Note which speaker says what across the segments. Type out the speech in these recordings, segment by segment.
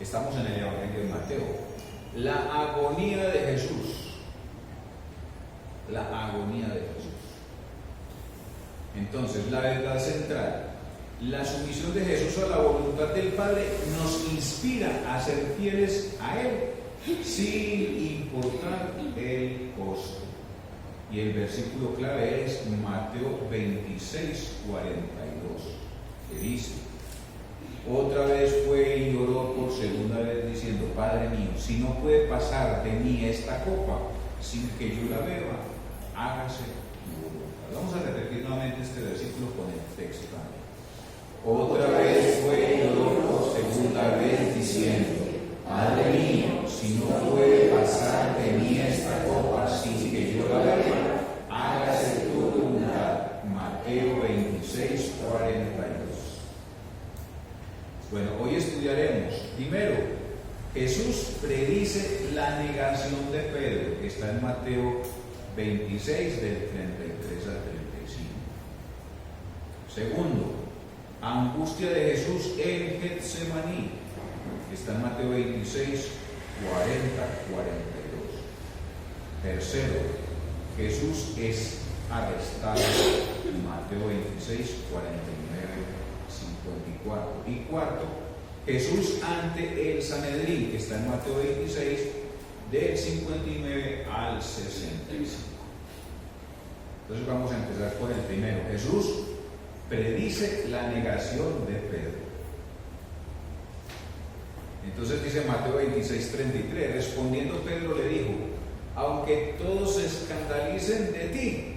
Speaker 1: Estamos en el Evangelio de Mateo. La agonía de Jesús. La agonía de Jesús. Entonces, la verdad central, la sumisión de Jesús a la voluntad del Padre nos inspira a ser fieles a Él, sin importar el costo. Y el versículo clave es Mateo 26, 42, que dice: otra vez fue y oró por segunda vez diciendo: Padre mío, si no puede pasar de mí esta copa sin que yo la beba, hágase tu voluntad. Vamos a repetir nuevamente este versículo con el texto también. Otra vez fue y oró por segunda vez diciendo: Padre mío, si no puede pasar de mí esta copa sin que yo la beba, hágase tu voluntad. Mateo 26, 42. Bueno, hoy estudiaremos, primero, Jesús predice la negación de Pedro, que está en Mateo 26, del 33 al 35. Segundo, angustia de Jesús en Getsemaní, que está en Mateo 26, 40, 42. Tercero, Jesús es arrestado, en Mateo 26, 49. 54. Y cuarto, Jesús ante el Sanedrín, que está en Mateo 26, del 59 al 65. Entonces vamos a empezar por el primero. Jesús predice la negación de Pedro. Entonces dice Mateo 26, 33, respondiendo Pedro le dijo: aunque todos se escandalicen de ti,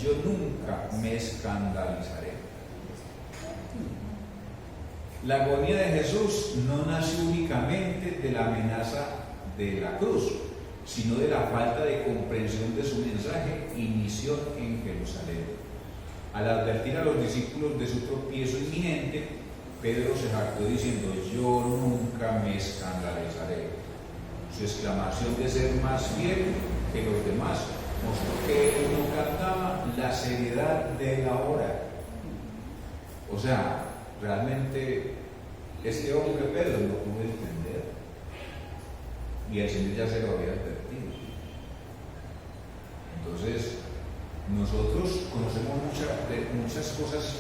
Speaker 1: yo nunca me escandalizaré. La agonía de Jesús no nace únicamente de la amenaza de la cruz, sino de la falta de comprensión de su mensaje y misión en Jerusalén. Al advertir a los discípulos de su tropiezo inminente, Pedro se jactó diciendo: yo nunca me escandalizaré. Su exclamación de ser más fiel que los demás mostró que él no captaba la seriedad de la hora. O sea, realmente este hombre Pedro no pudo entender, y el Señor ya se lo había advertido. Entonces, nosotros conocemos muchas cosas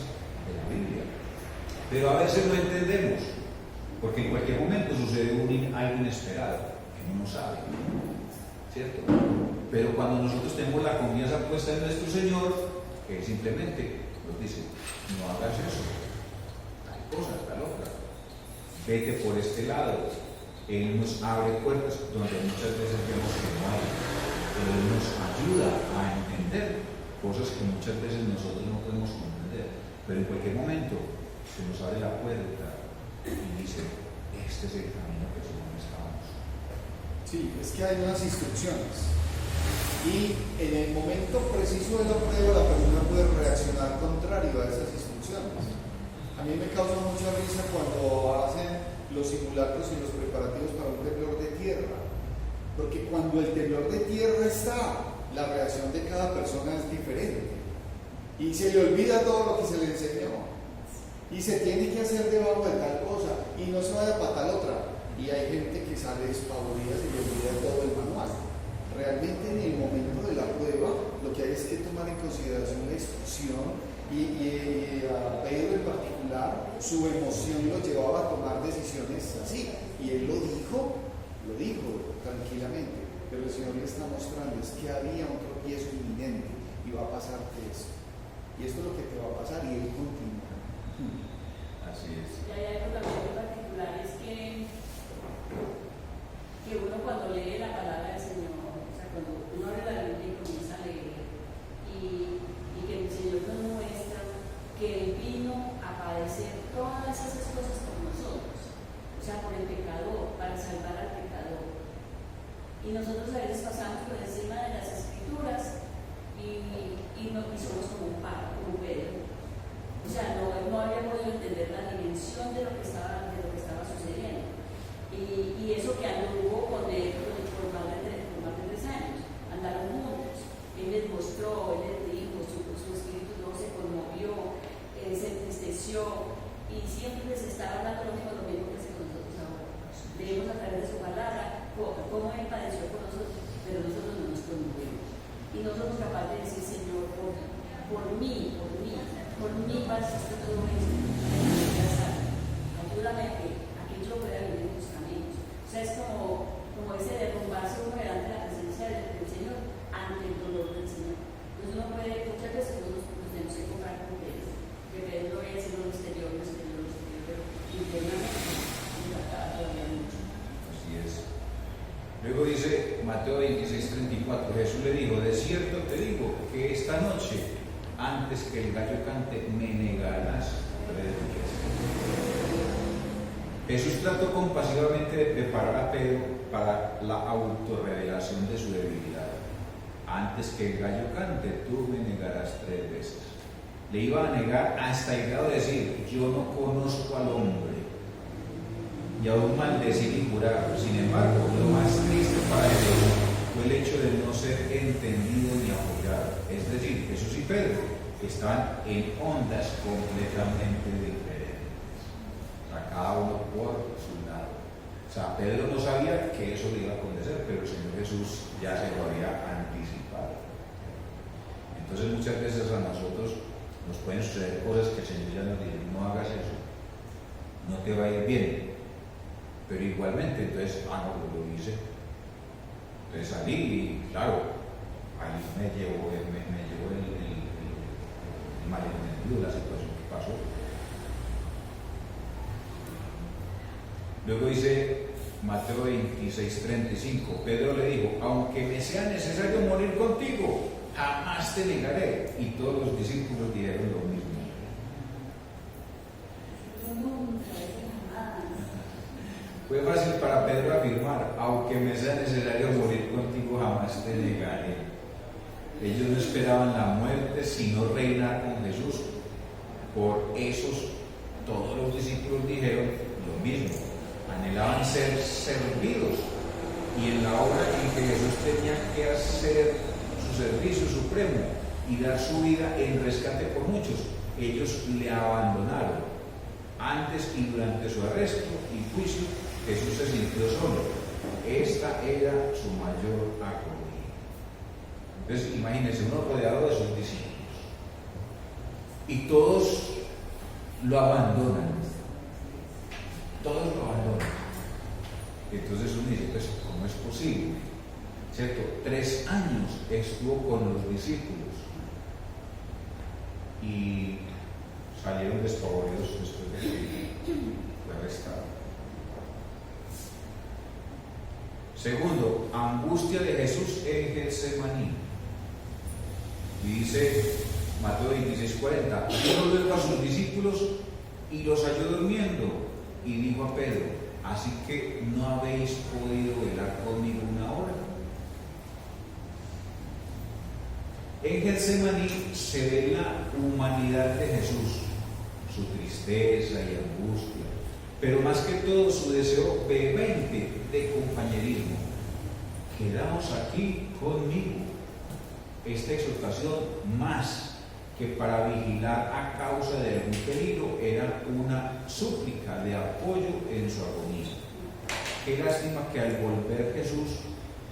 Speaker 1: de la Biblia, pero a veces no entendemos, porque en cualquier momento sucede algo inesperado que no sabe, ¿cierto? Pero cuando nosotros tenemos la confianza puesta en nuestro Señor, Él simplemente nos dice: no hagas eso, tal cosa, tal otra, vete por este lado. Él nos abre puertas donde muchas veces vemos que no hay. Él nos ayuda a entender cosas que muchas veces nosotros no podemos comprender, pero en cualquier momento se nos abre la puerta y dice: este es el camino que estamos.
Speaker 2: Sí, es que hay unas instrucciones y en el momento preciso de la prueba la persona puede reaccionar contrario a esas instrucciones. A mí me causa mucha risa cuando hacen los simulacros y los preparativos para un temblor de tierra, porque cuando el temblor de tierra está, la reacción de cada persona es diferente y se le olvida todo lo que se le enseñó y se tiene que hacer debajo de tal cosa y no se vaya para tal otra, y hay gente que sale despavorida, se le olvida todo el manual. Realmente en el momento de la prueba lo que hay es que tomar en consideración la instrucción, y a Pedro en particular su emoción lo llevaba a tomar decisiones así, y él lo dijo tranquilamente, pero el Señor le está mostrando es que había un tropiezo inminente y va a pasarte eso, y esto es lo que te va a pasar, y él continúa.
Speaker 1: Así es.
Speaker 3: Y hay algo también muy particular, es que uno cuando lee la palabra del Señor, o sea, cuando uno abre la Biblia y comienza a leer, y que el Señor nos muestra que Él vino a padecer todas esas cosas por nosotros, o sea, por el pecador, para salvar al pecador. Y nosotros a veces pasamos por encima de las Escrituras y somos como un Pablo, como Pedro. O sea, no había podido entender la dimensión de lo que estaba sucediendo. Y eso que anduvo con él por más de 3 años, andaron juntos. Él les mostró, él les dijo, su espíritu no se conmovió, se entristeció, y siempre les estaba hablando lo mismo que hace con nosotros ahora. mí pasaste todo esto. Ayúdame a que yo pueda vivir en tus caminos. O sea, es como ese derrumbarse uno delante de la presencia del Señor, ante el dolor del Señor. Entonces uno puede, muchas veces nos tenemos que comprar con Pedro, que Pedro es en lo exterior, pero internamente nos acaba todavía mucho.
Speaker 1: Así es. Luego dice Mateo 26:34, Jesús le dijo, de cierto te digo que esta noche, antes que el gallo cante, me negarás 3 veces. Jesús trató compasivamente de preparar a Pedro para la autorrevelación de su debilidad. Antes que el gallo cante, tú me negarás 3 veces. Le iba a negar hasta el grado de decir, yo no conozco al hombre, y aún maldecir y jurar. Sin embargo, lo más triste para ellos fue el hecho de no ser entendido ni apoyado. Es decir, Jesús y Pedro estaban en ondas completamente diferentes. O sea, cada uno por su lado. O sea, Pedro no sabía que eso le iba a acontecer, pero el Señor Jesús ya se lo había anticipado. Entonces muchas veces a nosotros nos pueden suceder cosas que el Señor ya nos dice, no hagas eso, no te va a ir bien. Pero igualmente, entonces, no, lo hice. Entonces salí y, claro, ahí me llevó el malentendido, la situación que pasó. Luego dice Mateo 26:35, Pedro le dijo, aunque me sea necesario morir contigo, jamás te negaré. Y todos los discípulos dijeron lo mismo. Fue fácil para Pedro afirmar, aunque me sea necesario morir contigo, jamás te negaré. Ellos no esperaban la muerte, sino reinar con Jesús. Por eso todos los discípulos dijeron lo mismo. Anhelaban ser servidos. Y en la obra en que Jesús tenía que hacer su servicio supremo y dar su vida en rescate por muchos, ellos le abandonaron. Antes y durante su arresto y juicio, Jesús se sintió solo. Esta era su mayor agonía. Entonces, imagínense, uno rodeado de sus discípulos y todos lo abandonan. Todos lo abandonan. Entonces uno dice, pues, ¿cómo es posible? ¿Cierto? 3 años estuvo con los discípulos y salieron despavoridos después de que fue arrestado. Segundo, angustia de Jesús en Getsemaní. Y dice Mateo 26:40, vino luego a sus discípulos y los halló durmiendo, y dijo a Pedro, así que no habéis podido velar conmigo 1 hora. En Getsemaní se ve la humanidad de Jesús, su tristeza y angustia, pero más que todo su deseo vehemente de compañerismo. Quedaos aquí conmigo. Esta exhortación, más que para vigilar a causa de algún peligro, era una súplica de apoyo en su agonía. Qué lástima que al volver Jesús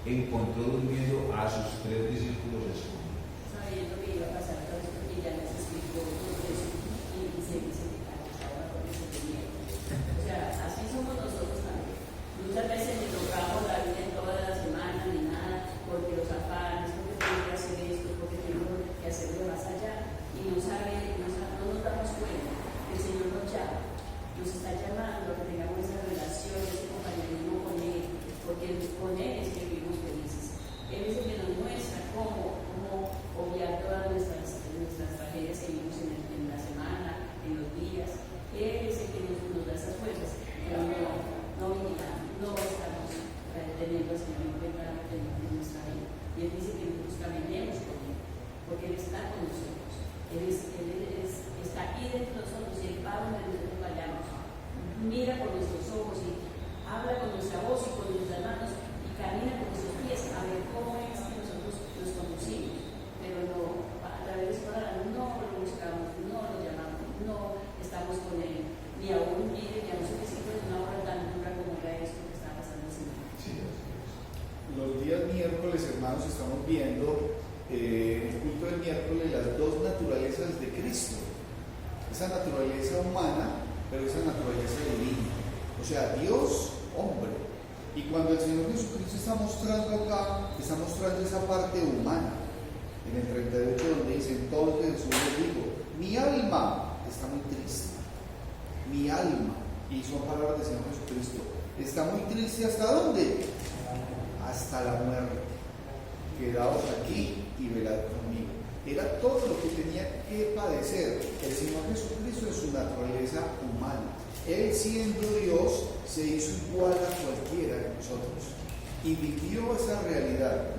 Speaker 1: encontró durmiendo a sus 3 discípulos escondidos.
Speaker 3: Sabiendo que iba a pasar todo esto, que ya les explicó todo eso y se dice que estaba con ese miedo. O sea, así somos nosotros también. Muchas veces ni tocamos la vida en toda la semana ni nada, porque los afanes, porque tengo que hacer esto, porque tengo que hacerlo más allá, y no nos damos cuenta que el Señor nos está llamando a que tengamos esa relación, ese compañerismo con Él, porque con Él es que vivimos felices. Él es el que nos muestra cómo obviar todas nuestras tragedias que vivimos en la semana, en los días. Él es el que nos da esas fuerzas, pero no estamos teniendo al Señor en cuenta en nuestra vida. Y Él dice que nosotros caminemos con Él, porque Él está con nosotros. Él está aquí dentro de nosotros y Él va donde nosotros vayamos. Mira con nuestros ojos y habla con nuestra voz y con nuestras manos y camina con nuestros pies a ver cómo es que nosotros nos conducimos. Pero no, a través de su palabra no lo buscamos, no lo llamamos, no estamos con Él. Ni aún mire, ni aún se necesita de una obra tan dura como era esto que está pasando en Señor.
Speaker 1: Sí, así es.
Speaker 2: Los días miércoles, hermanos, estamos viendo en el culto del miércoles las 2 naturalezas de Cristo. Esa naturaleza humana, pero esa naturaleza divina. O sea, Dios, hombre. Y cuando el Señor Jesucristo está mostrando acá, está mostrando esa parte humana. En el 38 donde dice, entonces Jesús les dijo, mi alma está muy triste. Mi alma, y son palabras del Señor Jesucristo, está muy triste. ¿Hasta dónde? Hasta la muerte. Quedaos aquí y velad conmigo. Era todo lo que tenía que padecer el Señor Jesucristo en su naturaleza humana. Él, siendo Dios, se hizo igual a cualquiera de nosotros y vivió esa realidad.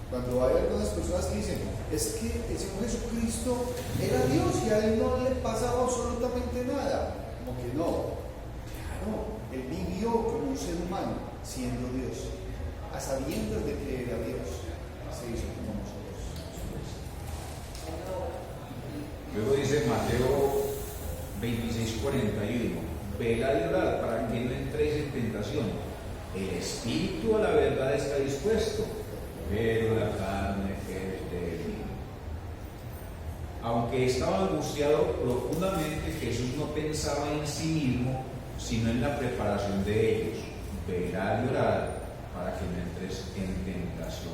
Speaker 2: Cuando hay algunas personas que dicen, es que el Señor Jesucristo era Dios y a Él no le pasaba absolutamente nada, como que no. Claro, Él vivió como un ser humano, siendo Dios, a sabiendas de que era Dios, se hizo como nosotros.
Speaker 1: Luego dice Mateo 26:41, velad y orad para que no entréis en tentación. El espíritu a la verdad está dispuesto, pero la carne es débil. Aunque estaba angustiado profundamente, Jesús no pensaba en sí mismo, sino en la preparación de ellos. Velad y orad para que no entres en tentación.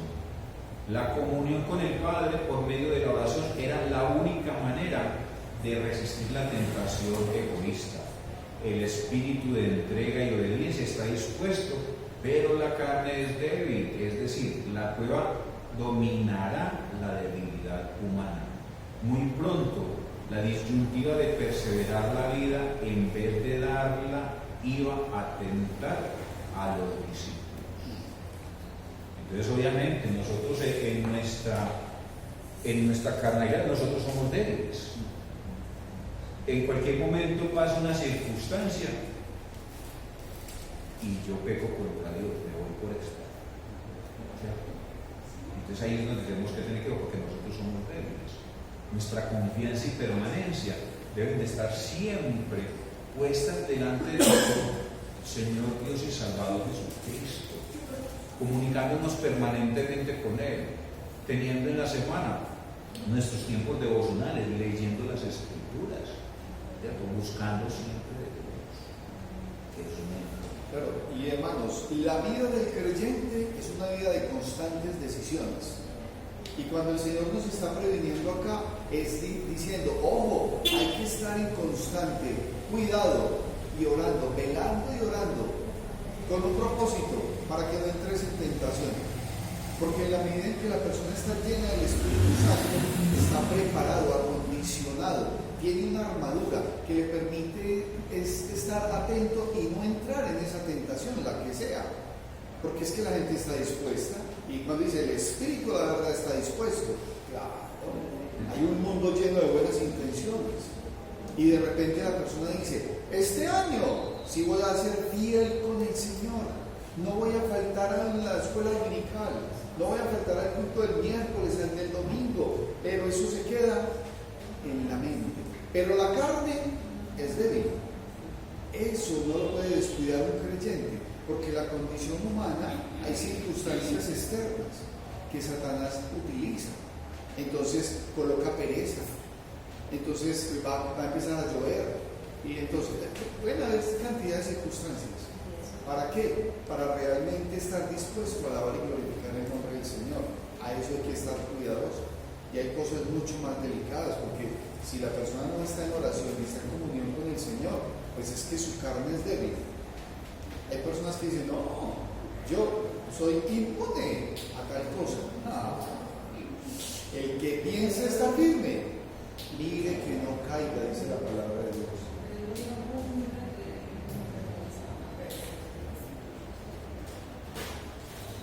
Speaker 1: La comunión con el Padre por medio de la oración era la única manera de resistir la tentación egoísta. El espíritu de entrega y obediencia está dispuesto, pero la carne es débil, es decir, la prueba dominará la debilidad humana. Muy pronto, la disyuntiva de perseverar la vida en vez de darla iba a tentar a los discípulos. Entonces, obviamente, nosotros en nuestra carnalidad, nosotros somos débiles. En cualquier momento pasa una circunstancia y yo peco contra Dios, me voy por esta. Entonces ahí es donde tenemos que tener cuidado, porque nosotros somos débiles. Nuestra confianza y permanencia deben de estar siempre puestas delante de nuestro Señor Dios y Salvador Jesucristo, comunicándonos permanentemente con Él, teniendo en la semana nuestros tiempos devocionales, leyendo las Escrituras, ¿cierto? Buscando siempre de Dios.
Speaker 2: Claro, y hermanos, la vida del creyente es una vida de constantes decisiones. Y cuando el Señor nos está previniendo acá, es diciendo, ojo, hay que estar en constante cuidado y orando, velando y orando, con un propósito, para que no entres en tentación. Porque en la medida en que la persona está llena del Espíritu Santo, está preparado, acondicionado, tiene una armadura que le permite estar atento y no entrar en esa tentación, la que sea. Porque es que la gente está dispuesta, y cuando dice el Espíritu, la verdad está dispuesto. Claro, hay un mundo lleno de buenas intenciones. Y de repente la persona dice, este año sí voy a ser fiel con el Señor, no voy a faltar a la escuela dominical, no voy a faltar al culto del miércoles, al del domingo, pero eso se queda en la mente. Pero la carne es débil. Eso no lo puede descuidar un creyente, porque la condición humana, hay circunstancias externas que Satanás utiliza. Entonces coloca pereza, entonces va a empezar a llover, y entonces, bueno, es cantidad de circunstancias. ¿Para qué? Para realmente estar dispuesto a alabar y glorificar el nombre del Señor. A eso hay que estar cuidadoso. Y hay cosas mucho más delicadas, porque si la persona no está en oración y está en comunión con el Señor, pues es que su carne es débil. Hay personas que dicen, no, yo soy impune a tal cosa. No. El que piensa estar firme, mire que no caiga, dice la palabra de Dios.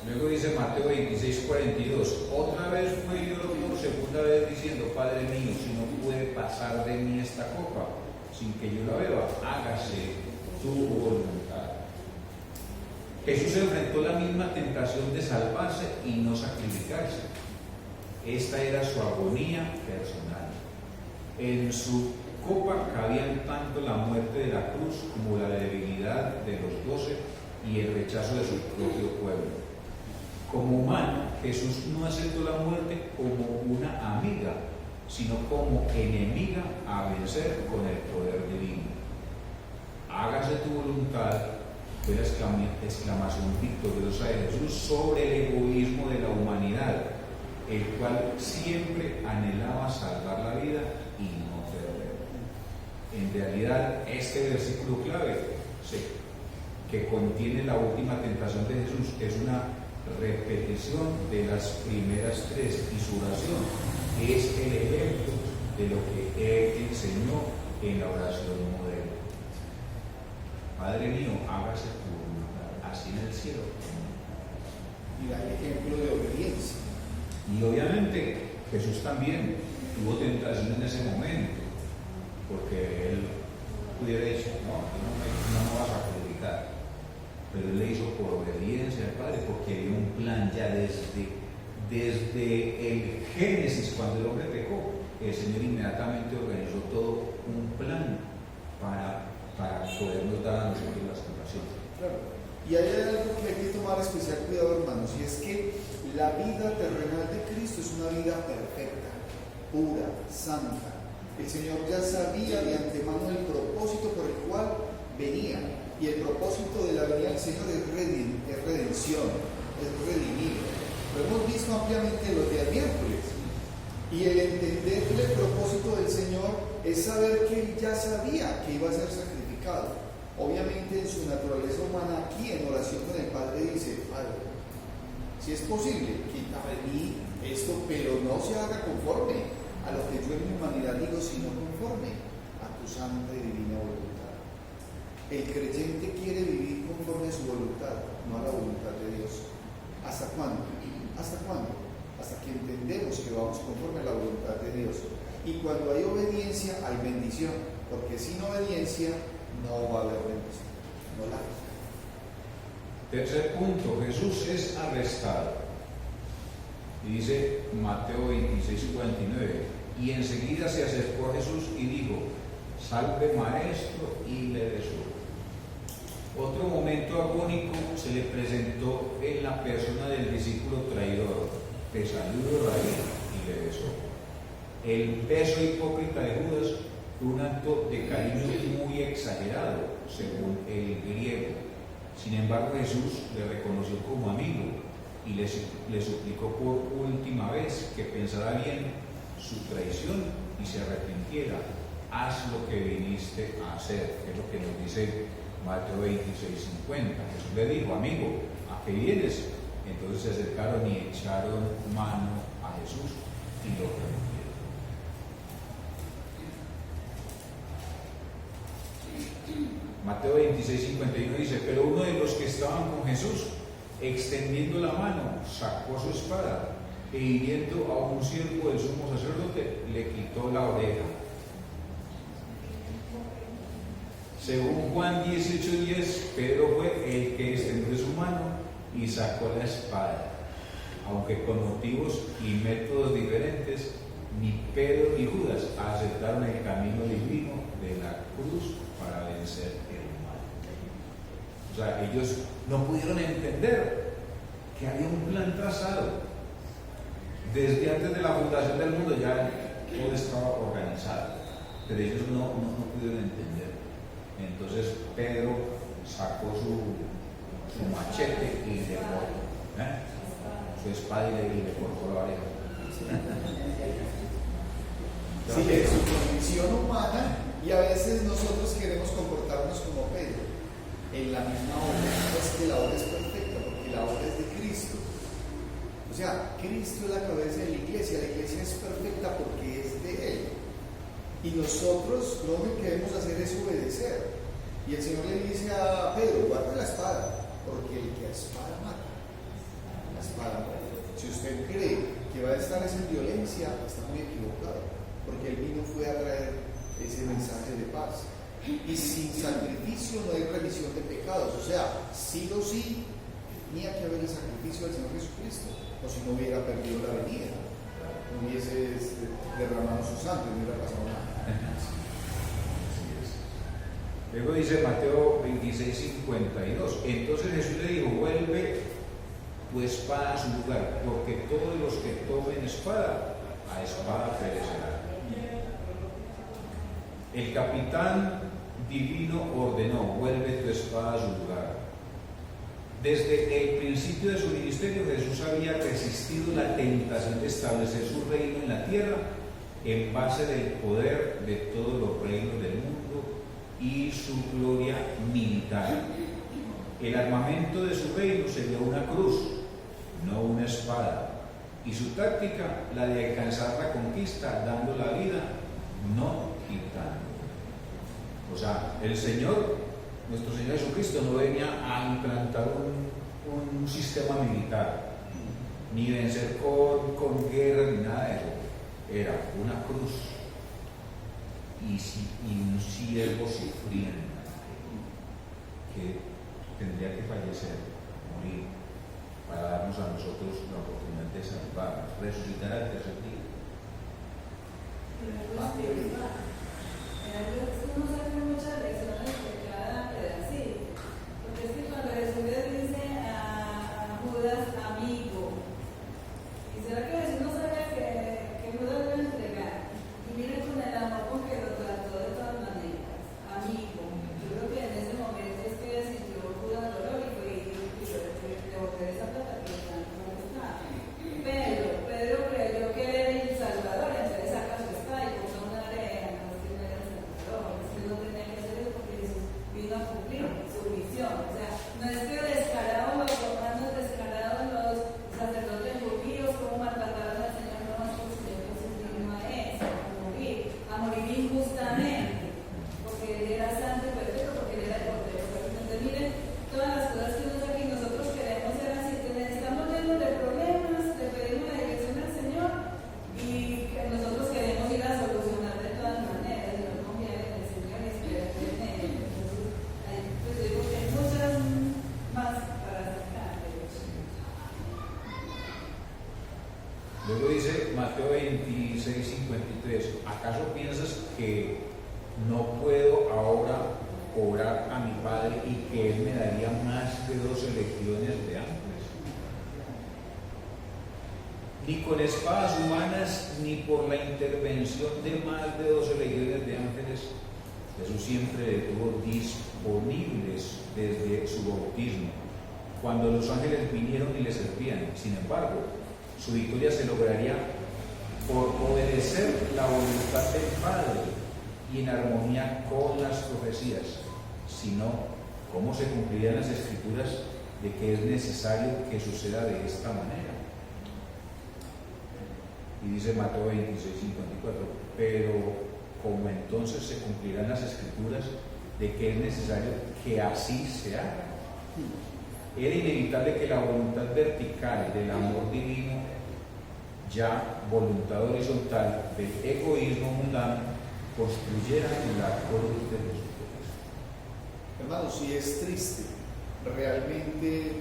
Speaker 1: Luego dice Mateo 26:42, otra vez fue y lloró por segunda vez diciendo, Padre mío, si no puede pasar de mí esta copa sin que yo la beba, hágase tu voluntad. Jesús enfrentó la misma tentación de salvarse y no sacrificarse. Esta era su agonía personal. En su copa cabían tanto la muerte de la cruz como la debilidad de los 12 y el rechazo de su propio pueblo. Como humano, Jesús no aceptó la muerte como una amiga, sino como enemiga a vencer con el poder divino. Hágase tu voluntad, fue la exclamación victoriosa de Jesús sobre el egoísmo de la humanidad, el cual siempre anhelaba salvar la vida y no perder. En realidad, este versículo clave, que contiene la última tentación de Jesús, es una repetición de las primeras tres, y su oración es el ejemplo de lo que Él enseñó en la oración modelo. Padre mío, hágase tu voluntad, así en el cielo.
Speaker 2: Y da el ejemplo de obediencia.
Speaker 1: Y obviamente Jesús también tuvo tentación en ese momento, porque Él pudiera decir, no me vas a predicar, pero Él le hizo por obediencia al Padre, porque había un plan ya desde el Génesis, cuando el hombre pecó. El Señor inmediatamente organizó todo un plan para podernos dar a nosotros la salvación.
Speaker 2: Claro. Y hay algo que hay que tomar especial cuidado, hermanos, y es que la vida terrenal de Cristo es una vida perfecta, pura, santa. El Señor ya sabía de antemano el propósito por el cual venía, y el propósito de la venida del Señor es redención, es redimir. Lo hemos visto ampliamente los días miércoles. Y el entender el propósito del Señor es saber que Él ya sabía que iba a ser sacrificado. Obviamente en su naturaleza humana, aquí en oración con el Padre dice, Padre, si es posible, quita de mí esto, pero no se haga conforme a lo que yo en mi humanidad digo, sino conforme a tu santa y divina voluntad. El creyente quiere vivir conforme a su voluntad, no a la voluntad de Dios. ¿Hasta cuándo? ¿Hasta cuándo? Hasta que entendemos que vamos conforme a la voluntad de Dios. Y cuando hay obediencia, hay bendición, porque sin obediencia no va a haber bendición, no la hay.
Speaker 1: Tercer punto, Jesús es arrestado. Y dice Mateo 26:49, y enseguida se acercó a Jesús y dijo, salve maestro, y le besó. Otro momento agónico se le presentó en la persona del discípulo traidor. Te saludo, Rabí, y le besó. El beso hipócrita de Judas fue un acto de cariño muy exagerado, según el griego. Sin embargo, Jesús le reconoció como amigo y le suplicó por última vez que pensara bien su traición y se arrepintiera. Haz lo que viniste a hacer, que es lo que nos dice Mateo 26:50. Jesús le dijo, amigo, ¿a qué vienes? Entonces se acercaron y echaron mano a Jesús y lo prendieron. Mateo 26:51 dice, pero uno de los que estaban con Jesús, extendiendo la mano, sacó su espada e hiriendo a un siervo del sumo sacerdote, le quitó la oreja. Según Juan 18:10, Pedro fue el que extendió su mano y sacó la espada. Aunque con motivos y métodos diferentes, ni Pedro ni Judas aceptaron el camino divino de la cruz para vencer el mal. O sea, ellos no pudieron entender que había un plan trazado. Desde antes de la fundación del mundo ya todo estaba organizado, pero ellos no pudieron entender. Entonces Pedro sacó su machete y le cortó su espada y le cortó la oreja.
Speaker 2: Sí, es su condición humana, y a veces nosotros queremos comportarnos como Pedro en la misma obra. No es que la obra es perfecta, porque la obra es de Cristo. O sea, Cristo es la cabeza de la iglesia es perfecta porque es de Él. Y nosotros lo que queremos hacer es obedecer. Y el Señor le dice a Pedro, guarda la espada, porque el que a espada mata, la espada muere. Si usted cree que va a estar en violencia, está muy equivocado, porque el vino fue a traer ese mensaje de paz. Y sin sacrificio no hay remisión de pecados. O sea, sí o sí tenía que haber el sacrificio del Señor Jesucristo, o si no hubiera perdido la venida, no hubiese derramado su sangre, no hubiera pasado nada.
Speaker 1: Luego dice Mateo 26:52, entonces Jesús le dijo, vuelve tu espada a su lugar, porque todos los que tomen espada, a espada perecerán. El capitán divino ordenó: vuelve tu espada a su lugar. Desde el principio de su ministerio, Jesús había resistido la tentación de establecer su reino en la tierra en base del poder de todos los reinos del mundo y su gloria militar. El armamento de su reino sería una cruz, no una espada, y su táctica la de alcanzar la conquista dando la vida, no quitando. O sea, el Señor, nuestro Señor Jesucristo, no venía a implantar un sistema militar, ni vencer con guerra, ni nada de eso. Era una cruz y un siervo sufriendo, que tendría que fallecer, morir, para darnos a nosotros la oportunidad de salvarnos, resucitar al tercer día.
Speaker 4: Uno saca muchas lecciones de cada pedacito, porque es que cuando Jesús le dice a Judas amigo, ¿y será que Jesús no sabe que Judas lo iba a entregar? Y mire con el amor con que lo trató de todas maneras, amigo. Yo creo que en ese momento es que sintió Judas dolor y le boté esa plata que no está. Pero Pedro creyó que era el Salvador, entonces saca su espada y puso una oreja. No tenía que hacer eso porque Jesús vino a cumplir su misión. O sea, no es que descarados los romanos, descarados los sacerdotes judíos, como maltrataron al Señor, no, el Señor Jesús vino a eso, a morir injustamente, porque Él era santo y perfecto, porque Él era el Cordero Perfecto. Entonces, miren, todas las cosas que uno saca y nosotros queremos ser así, que estamos llenos de problemas, le pedimos la dirección al Señor y que nosotros queremos ir a solucionar de todas maneras, y no confiar en el Señor y esperar en Él. Entonces, pues digo que hay muchas más para sacar de eso.
Speaker 1: Luego dice Mateo 26:53: ¿acaso piensas que no puedo ahora orar a mi Padre y que Él me daría más de 12 legiones de ángeles? Ni con espadas humanas, ni por la intervención de más de 12 legiones de ángeles, Jesús siempre detuvo disponibles desde su bautismo, cuando los ángeles vinieron y le servían. Sin embargo, su victoria se lograría por obedecer la voluntad del Padre y en armonía con las profecías, sino cómo se cumplirían las escrituras de que es necesario que suceda de esta manera. Y dice Mateo 26:54: pero como entonces se cumplirán las escrituras de que es necesario que así se haga. Era inevitable que la voluntad vertical del amor divino, ya voluntad horizontal del egoísmo mundano, construyera la cruz de Jesucristo.
Speaker 2: Hermanos, sí es triste realmente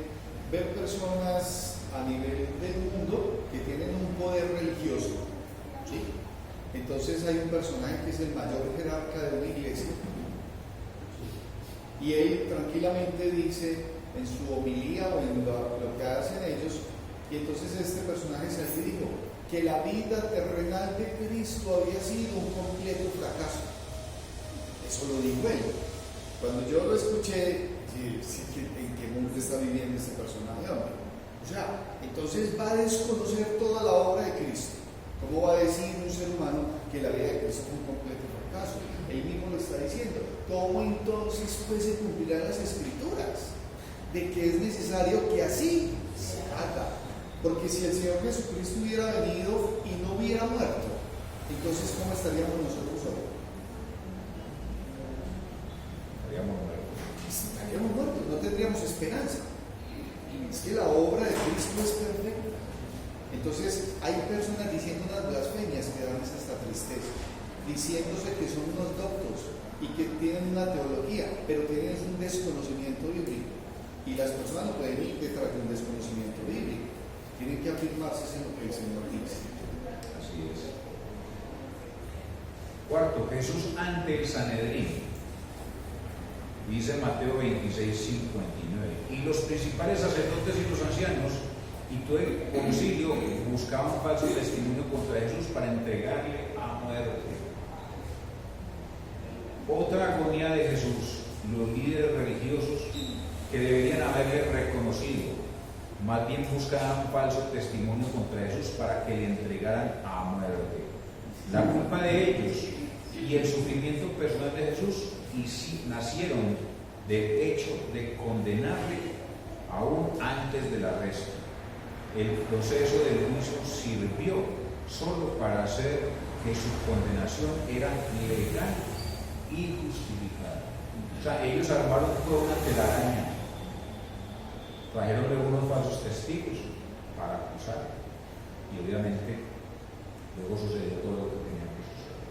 Speaker 2: ver personas a nivel del mundo que tienen un poder religioso, ¿sí? Entonces hay un personaje que es el mayor jerarca de una iglesia, ¿sí? Y él tranquilamente dice en su homilía o en lo que hacen ellos, y entonces este personaje salió y dijo que la vida terrenal de Cristo había sido un completo fracaso. Eso lo dijo él. Cuando yo lo escuché, ¿en qué mundo está viviendo este personaje, hombre? O sea, entonces va a desconocer toda la obra de Cristo. ¿Cómo va a decir un ser humano que la vida de Cristo fue un completo fracaso? Él mismo lo está diciendo. ¿Cómo entonces pues se cumplirán las escrituras? De que es necesario que así se haga. Porque si el Señor Jesucristo hubiera venido y no hubiera muerto, entonces ¿cómo estaríamos nosotros hoy? Estaríamos muertos, no tendríamos esperanza. Es que la obra de Cristo es perfecta. Entonces hay personas diciendo unas blasfemias que dan hasta tristeza, diciéndose que son unos doctos y que tienen una teología, pero tienen un desconocimiento bíblico. Y las personas no pueden ir detrás de un desconocimiento bíblico, tienen que afirmarse en lo que el Señor dice.
Speaker 1: Así es. Cuarto, Jesús ante el Sanedrín. Dice Mateo 26:59: y los principales sacerdotes y los ancianos y todo el concilio buscaban falso testimonio contra Jesús para entregarle a muerte. los líderes religiosos que deberían haberle reconocido, más bien buscaban falso testimonio contra Jesús para que le entregaran a muerte. La culpa de ellos y el sufrimiento personal de Jesús nacieron del hecho de condenarle aún antes del arresto. El proceso del juicio sirvió solo para hacer que su condenación era legal y justificada. O sea, ellos armaron toda una telaraña, trajeron algunos falsos testigos para acusar, y obviamente luego sucedió todo lo que tenía que suceder.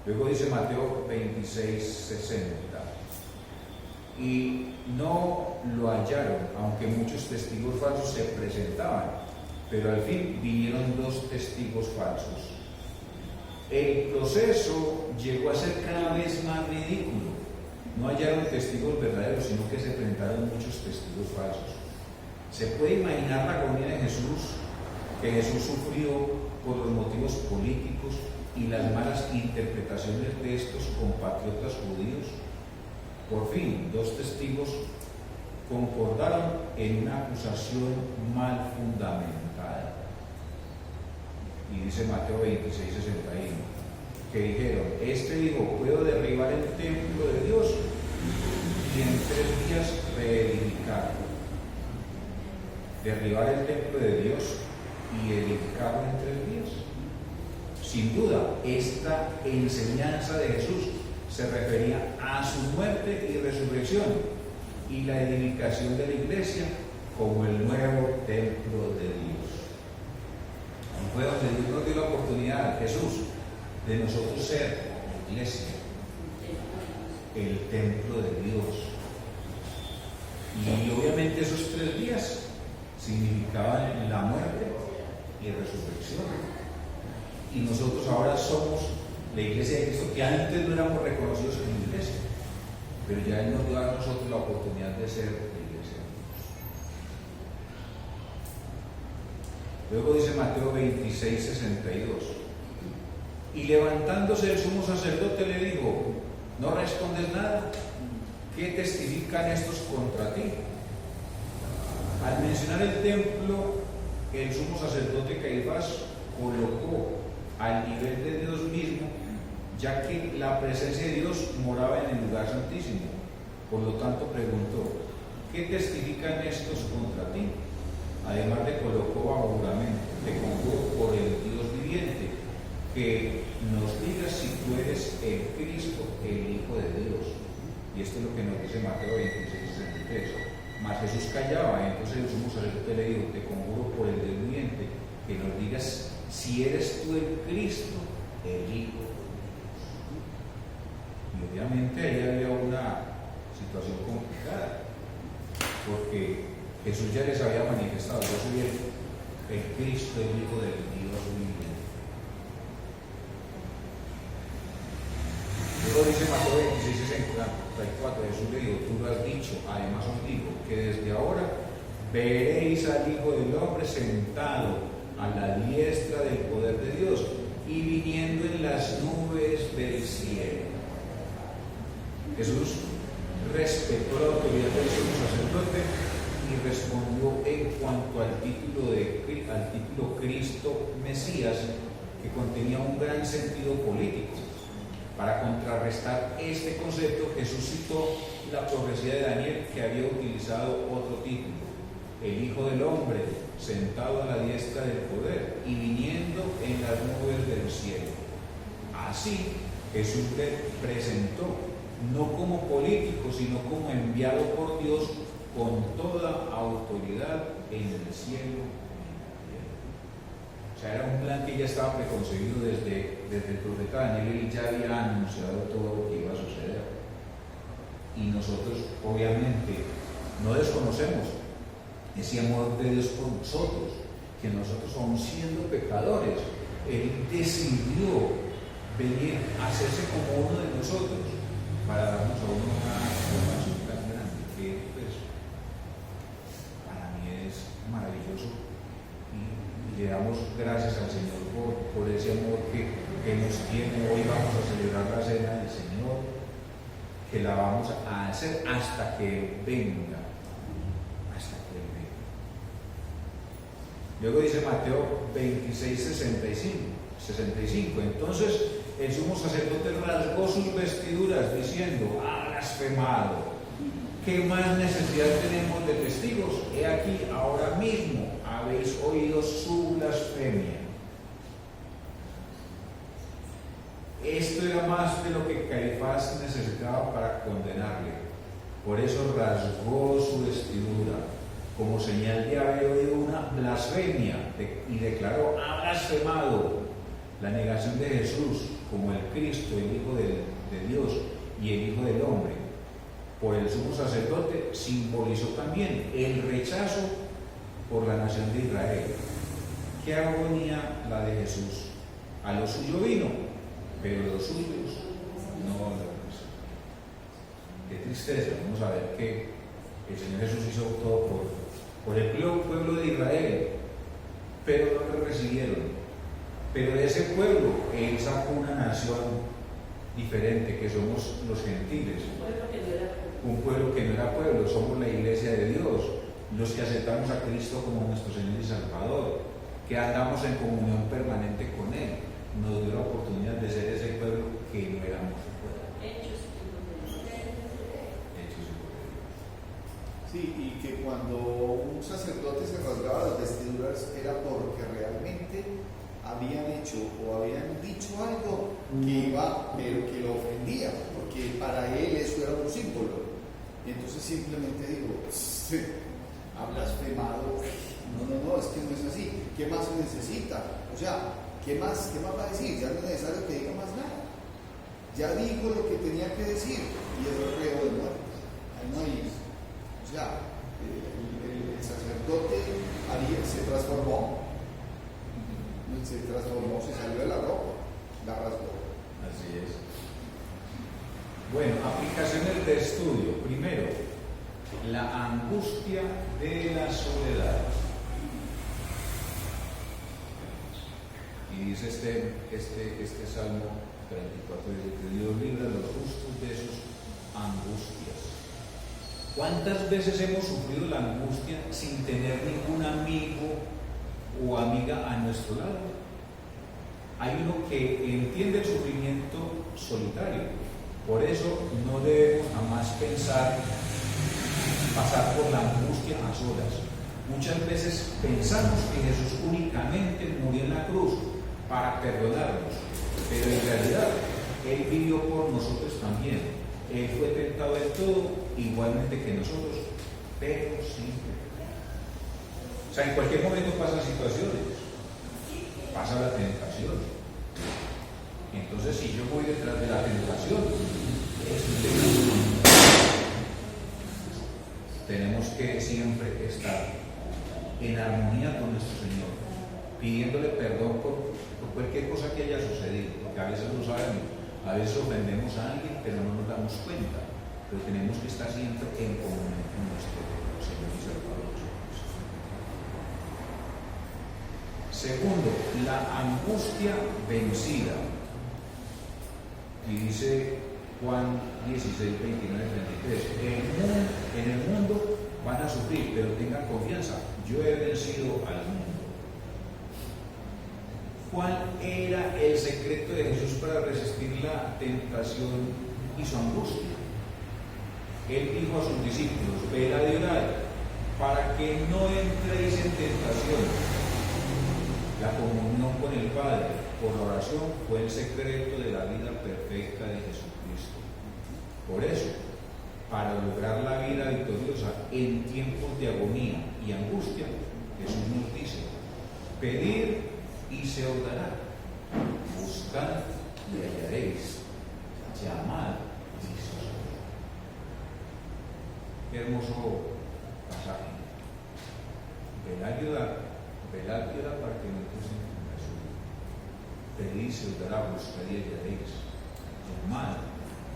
Speaker 1: Luego dice Mateo 26:60, y no lo hallaron, aunque muchos testigos falsos se presentaban, pero al fin vinieron 2 testigos falsos. El proceso llegó a ser cada vez más ridículo. No hallaron testigos verdaderos, sino que se presentaron muchos testigos falsos. Se puede imaginar la agonía de Jesús, que Jesús sufrió por los motivos políticos y las malas interpretaciones de estos compatriotas judíos. Por fin, 2 testigos concordaron en una acusación mal fundamentada. Y dice Mateo 26:61, que dijeron: este dijo, puedo derribar el templo de Dios y en 3 días reedificarlo. Derribar el templo de Dios y edificarlo en 3 días. Sin duda, esta enseñanza de Jesús se refería a su muerte y resurrección y la edificación de la iglesia como el nuevo templo de Dios. Y fue donde Dios nos dio la oportunidad, Jesús, de nosotros ser la iglesia, el templo de Dios. Y obviamente esos 3 días significaban la muerte y resurrección. Y nosotros ahora somos la iglesia de Cristo, que antes no éramos reconocidos como iglesia, pero ya Él nos dio a nosotros la oportunidad de ser la iglesia de Dios. Luego dice Mateo 26:62, y levantándose el sumo sacerdote le dijo: ¿no respondes nada? ¿Qué testifican estos contra ti? Al mencionar el templo, el sumo sacerdote Caifás colocó al nivel de Dios mismo, ya que la presencia de Dios moraba en el lugar santísimo. Por lo tanto preguntó: ¿qué testifican estos contra ti? Además le colocó bajo juramento: te conjuro por el Dios viviente, que nos digas si tú eres el Cristo, el Hijo de Dios. Y esto es lo que nos dice Mateo 26:63. Mas Jesús callaba, entonces el sumo sacerdote le dijo: te conjuro por el Dios viviente, que nos digas si eres tú el Cristo, el Hijo de Dios. Y obviamente ahí había una situación complicada, porque Jesús ya les había manifestado: yo soy el Cristo, el Hijo del Dios viviente. Luego dice Mateo 26:64, Jesús le dijo: tú lo has dicho, además os digo que desde ahora veréis al Hijo del Hombre sentado a la diestra del poder de Dios y viniendo en las nubes del cielo. Jesús respetó la autoridad del sumo sacerdote y respondió en cuanto al título Cristo Mesías, que contenía un gran sentido político. Para contrarrestar este concepto, Jesús citó la profecía de Daniel, que había utilizado otro título: el Hijo del Hombre sentado a la diestra del poder y viniendo en las nubes del cielo. Así, Jesús le presentó no como político, sino como enviado por Dios con toda autoridad en el cielo y en la tierra. O sea, era un plan que ya estaba preconcebido desde el profeta Daniel. Él ya había anunciado todo lo que iba a suceder. Y nosotros, obviamente, no desconocemos ese amor de Dios por nosotros, que nosotros aún siendo pecadores, Él decidió venir a hacerse como uno de nosotros para darnos a uno una formación tan grande, que pues para mí es maravilloso, y le damos gracias al Señor por ese amor que nos tiene. Hoy vamos a celebrar la cena del Señor que la vamos a hacer hasta que Él venga. Hasta que Él venga. Luego dice Mateo 26, 65. Entonces el sumo sacerdote rasgó sus vestiduras diciendo: ha blasfemado. ¿Qué más necesidad tenemos de testigos? He aquí, ahora mismo habéis oído su blasfemia. Esto era más de lo que Caifás necesitaba para condenarle. Por eso rasgó su vestidura, como señal de haber oído una blasfemia, y declaró: ha blasfemado. La negación de Jesús como el Cristo, el Hijo de Dios y el Hijo del Hombre, por el sumo sacerdote, simbolizó también el rechazo por la nación de Israel. Qué agonía la de Jesús. A lo suyo vino, pero los suyos no lo recibieron. Qué tristeza. Vamos a ver que el Señor Jesús hizo todo por el pueblo de Israel, pero no lo recibieron. Pero de ese pueblo Él sacó una nación diferente, que somos los gentiles. Un pueblo que no era pueblo, somos la iglesia de Dios, los que aceptamos a Cristo como nuestro Señor y Salvador, que andamos en comunión permanente con Él. Nos dio la oportunidad de ser ese pueblo que no éramos su pueblo. Hechos y
Speaker 2: Sí, y que cuando un sacerdote se rasgaba las vestiduras era porque realmente habían hecho o habían dicho algo que iba, pero que lo ofendía, porque para él eso era un símbolo. Y entonces simplemente digo: ha blasfemado. No, es que no es así. ¿Qué más se necesita? O sea, ¿qué más va a decir? Ya no es necesario que diga más nada. Ya dijo lo que tenía que decir y es reo de muerte. Ahí no hay. O sea, el sacerdote se transformó, se salió de la ropa, la rasgó.
Speaker 1: Así es. Bueno, aplicaciones de estudio. Primero, la angustia de la soledad. Y dice este Salmo 34, dice que Dios libra a los justos de sus angustias. ¿Cuántas veces hemos sufrido la angustia sin tener ningún amigo o amiga a nuestro lado? Hay uno que entiende el sufrimiento solitario. Por eso no debemos jamás pensar pasar por la angustia a solas. Muchas veces pensamos que Jesús únicamente murió en la cruz para perdonarnos, pero en realidad Él vivió por nosotros también. Él fue tentado en todo, igualmente que nosotros, pero siempre. O sea, en cualquier momento pasan situaciones, pasa la tentación. Entonces, si yo voy detrás de la tentación, tenemos que siempre estar en armonía con nuestro Señor, pidiéndole perdón por cualquier cosa que haya sucedido, porque a veces no sabemos, a veces ofendemos a alguien, pero no nos damos cuenta, pero tenemos que estar siempre en comunión con nuestro Señor y Salvador Jesucristo. Segundo, la angustia vencida. Y dice Juan 16, 29, 33, en el mundo van a sufrir, pero tengan confianza, yo he vencido al mundo. ¿Cuál era el secreto de Jesús para resistir la tentación y su angustia? Él dijo a sus discípulos: velad y orad, para que no entréis en tentación. La comunión con el Padre por la oración fue el secreto de la vida perfecta de Jesucristo. Por eso, para lograr la vida victoriosa en tiempos de agonía y angustia, Jesús nos dice: pedid y se os dará, buscad y hallaréis, llamad y se os abrirá. Qué hermoso pasaje. Velad y orad para que no entréis en tentación. Pedid y se os dará, buscad y hallaréis, llamad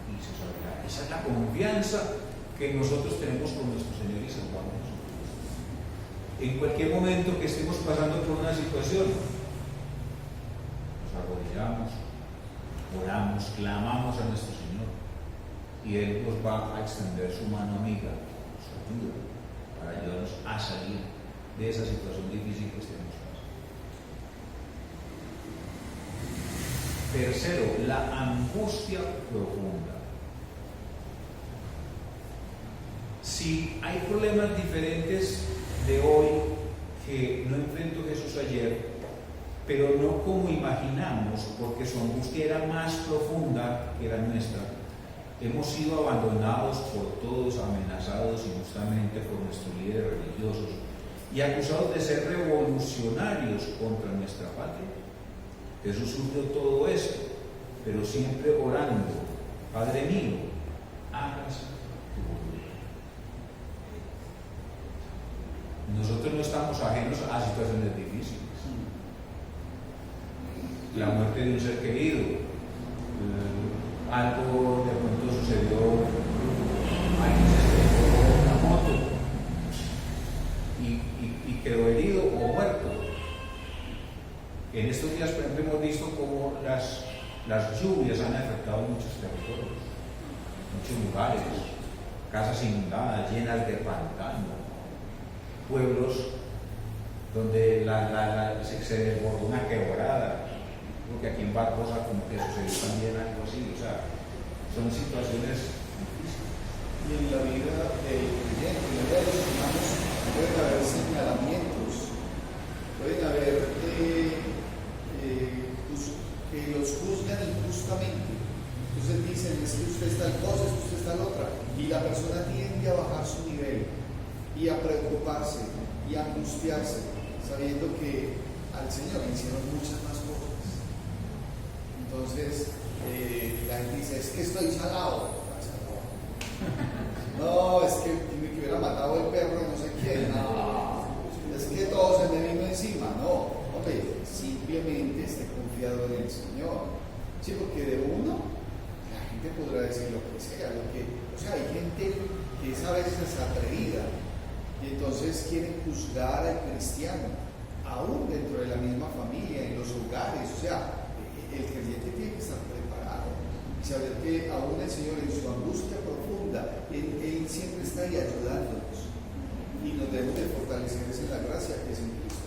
Speaker 1: y se os abrirá. Esa es la confianza que nosotros tenemos con nuestro Señor y Salvador Jesucristo. En cualquier momento que estemos pasando por una situación, nos arrodillamos, oramos, clamamos a nuestro Señor y Él nos va a extender su mano amiga, su ayuda, para ayudarnos a salir de esa situación difícil que estemos pasando. Tercero, la angustia profunda. Si hay problemas diferentes de hoy que no enfrentó Jesús ayer, pero no como imaginamos, porque su angustia era más profunda que la nuestra. Hemos sido abandonados por todos, amenazados injustamente por nuestros líderes religiosos y acusados de ser revolucionarios contra nuestra patria. Jesús sufrió todo esto, pero siempre orando: Padre mío, hágase tu voluntad. Nosotros no estamos ajenos a situaciones difíciles. La muerte de un ser querido, algo de pronto sucedió, alguien se estrelló una moto y quedó herido o muerto. En estos días, por ejemplo, hemos visto cómo las lluvias han afectado muchos territorios, muchos lugares, casas inundadas, llenas de pantano, pueblos donde se desbordó una quebrada. Porque aquí en Barbosa como que sucedió también algo así, o sea, son situaciones difíciles.
Speaker 2: Y en la vida del creyente, en la vida de los humanos, pueden haber señalamientos, pueden haber que los juzgan injustamente. Entonces dicen: es que usted es tal cosa, es que usted es tal otra. Y la persona tiende a bajar su nivel y a preocuparse y a angustiarse, sabiendo que al Señor le hicieron muchas más cosas. Entonces, la gente dice: es que estoy salado. No, es que hubiera matado el perro de no sé quién. No, es que todo se me vino encima. No, hombre, simplemente esté confiado en el Señor. Sí, porque de uno, la gente podrá decir lo que sea. O sea, hay gente que es a veces atrevida y entonces quieren juzgar al cristiano, aún dentro de la misma familia, en los hogares. O sea, el creyente tiene que estar preparado y saber que aún el Señor, en su angustia profunda, Él siempre está ahí ayudándonos, y nos debemos de fortalecer en la gracia que es en Cristo.